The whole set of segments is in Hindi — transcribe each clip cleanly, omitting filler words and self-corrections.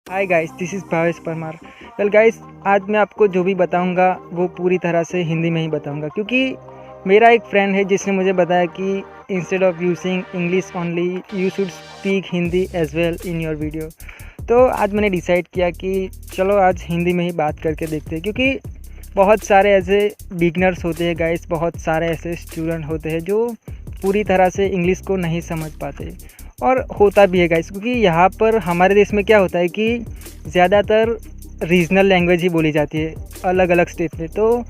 Hi guys, this is Bhavesh Parmar. Well guys, आज मैं आपको जो भी बताऊंगा वो पूरी तरह से हिंदी में ही बताऊंगा, क्योंकि मेरा एक फ्रेंड है जिसने मुझे बताया कि instead of using English only you should speak Hindi as well in your video. तो आज मैंने डिसाइड किया कि चलो आज हिंदी में ही बात करके देखते हैं, क्योंकि बहुत सारे ऐसे बिगनर्स होते हैं गाइस, बहुत सारे ऐसे स्टूडेंट होते हैं जो पूरी तरह से इंग्लिश को नहीं समझ पाते। और होता भी है गाइस, क्योंकि यहाँ पर हमारे देश में क्या होता है कि ज़्यादातर रीजनल लैंग्वेज ही बोली जाती है अलग अलग स्टेट में, तो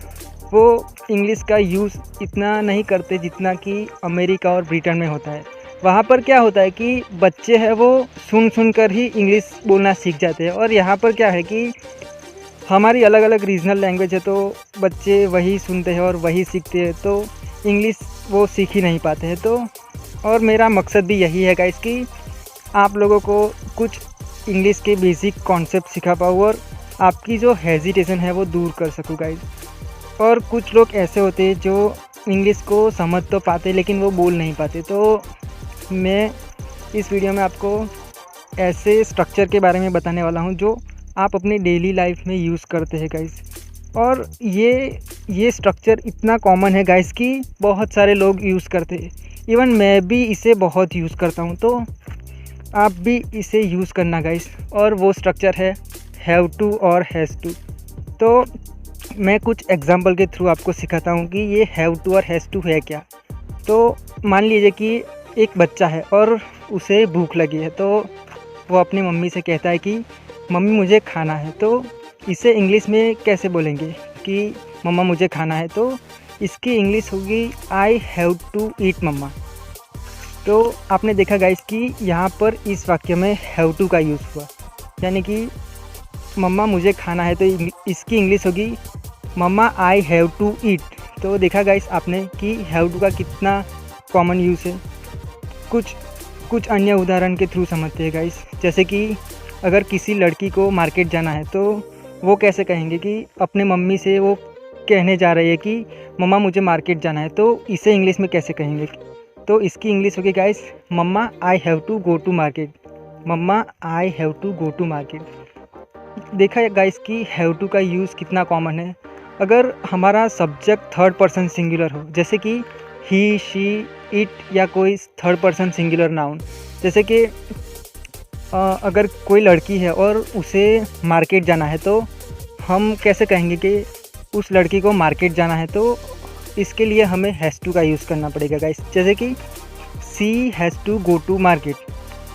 वो इंग्लिश का यूज़ इतना नहीं करते जितना कि अमेरिका और ब्रिटेन में होता है। वहाँ पर क्या होता है कि बच्चे हैं वो सुन कर ही इंग्लिश बोलना सीख जाते हैं, और यहाँ पर क्या है कि हमारी अलग अलग रीजनल लैंग्वेज है, तो बच्चे वही सुनते हैं और वही सीखते हैं, तो इंग्लिश वो सीख ही नहीं पाते हैं। तो और मेरा मकसद भी यही है गाइस कि आप लोगों को कुछ इंग्लिश के बेसिक कॉन्सेप्ट सिखा पाऊँ और आपकी जो हेजिटेशन है वो दूर कर सकूँ गाइस। और कुछ लोग ऐसे होते हैं जो इंग्लिश को समझ तो पाते लेकिन वो बोल नहीं पाते, तो मैं इस वीडियो में आपको ऐसे स्ट्रक्चर के बारे में बताने वाला हूँ जो आप अपनी डेली लाइफ में यूज़ करते हैं गाइस। और ये स्ट्रक्चर इतना कॉमन है गाइस कि बहुत सारे लोग यूज़ करते हैं, इवन मैं भी इसे बहुत यूज़ करता हूँ, तो आप भी इसे यूज़ करना गाइस। और वो स्ट्रक्चर है हैव टू और हैज़ टू। तो मैं कुछ एग्जांपल के थ्रू आपको सिखाता हूँ कि ये हैव टू और हैज़ टू है क्या। तो मान लीजिए कि एक बच्चा है और उसे भूख लगी है, तो वो अपनी मम्मी से कहता है कि मम्मी मुझे खाना है। तो इसे इंग्लिश में कैसे बोलेंगे कि मम्मा मुझे खाना है, तो इसकी इंग्लिश होगी आई हैव टू ईट मम्मा। तो आपने देखा गाइस कि यहाँ पर इस वाक्य में हैव टू का यूज़ हुआ, यानी कि मम्मा मुझे खाना है, तो इसकी इंग्लिश होगी मम्मा आई हैव टू ईट। तो देखा गाइस आपने कि हैव टू का कितना कॉमन यूज़ है। कुछ अन्य उदाहरण के थ्रू समझते हैं गाइस, जैसे कि अगर किसी लड़की को मार्केट जाना है तो वो कैसे कहेंगे कि अपने मम्मी से वो कहने जा रही है कि मम्मा मुझे मार्केट जाना है, तो इसे इंग्लिश में कैसे कहेंगे। तो इसकी इंग्लिश होगी guys mamma I have to go to market. Mamma I have to go to market. देखा है गाइस कि हैव टू का यूज़ कितना कॉमन है। अगर हमारा सब्जेक्ट थर्ड पर्सन सिंगुलर हो, जैसे कि ही शी इट, या कोई थर्ड पर्सन सिंगुलर नाउन, जैसे कि अगर कोई लड़की है और उसे मार्केट जाना है, तो हम कैसे कहेंगे कि उस लड़की को मार्केट जाना है। तो इसके लिए हमें हैज़ टू का यूज़ करना पड़ेगा गाइस, जैसे कि she has to go to market.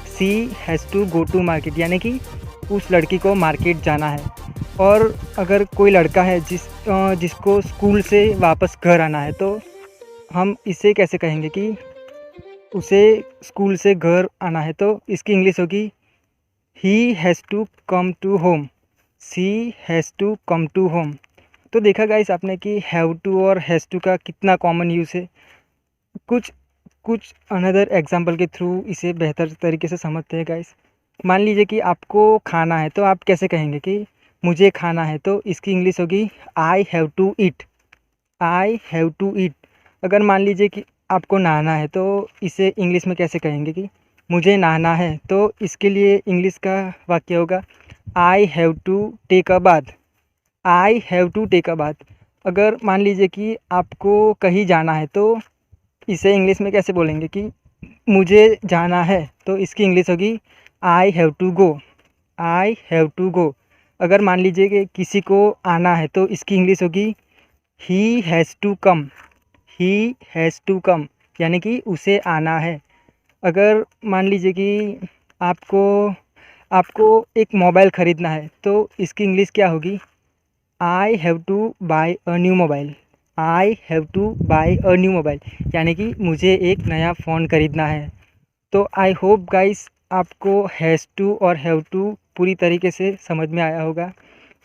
She has to go to market यानी कि उस लड़की को मार्केट जाना है। और अगर कोई लड़का है जिसको स्कूल से वापस घर आना है, तो हम इसे कैसे कहेंगे कि उसे स्कूल से घर आना है, तो इसकी इंग्लिश होगी he has to come to home. She has to come to home. तो देखा गाइस आपने कि हैव टू और हैज़ टू का कितना कॉमन यूज़ है। कुछ अनदर एग्जांपल के थ्रू इसे बेहतर तरीके से समझते हैं गाइस। मान लीजिए कि आपको खाना है, तो आप कैसे कहेंगे कि मुझे खाना है, तो इसकी इंग्लिश होगी I have to eat. I have to eat. अगर मान लीजिए कि आपको नहाना है, तो इसे इंग्लिश में कैसे कहेंगे कि मुझे नहाना है, तो इसके लिए इंग्लिश का वाक्य होगा I have to take a bath. I have to take a bath. अगर मान लीजिए कि आपको कहीं जाना है, तो इसे इंग्लिश में कैसे बोलेंगे कि मुझे जाना है, तो इसकी इंग्लिश होगी I have to go. I have to go. अगर मान लीजिए कि किसी को आना है, तो इसकी इंग्लिश होगी he has to come. He has to come यानी कि उसे आना है। अगर मान लीजिए कि आपको आपको एक मोबाइल ख़रीदना है, तो इसकी इंग्लिश क्या होगी I have to buy a new mobile. I have to buy a new mobile यानी कि मुझे एक नया फ़ोन ख़रीदना है। तो आई होप गाइस आपको हैज़ टू और हैव टू पूरी तरीके से समझ में आया होगा।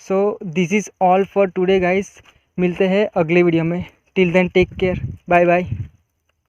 So this is all for today guys. मिलते हैं अगले वीडियो में। Till then take care, bye bye.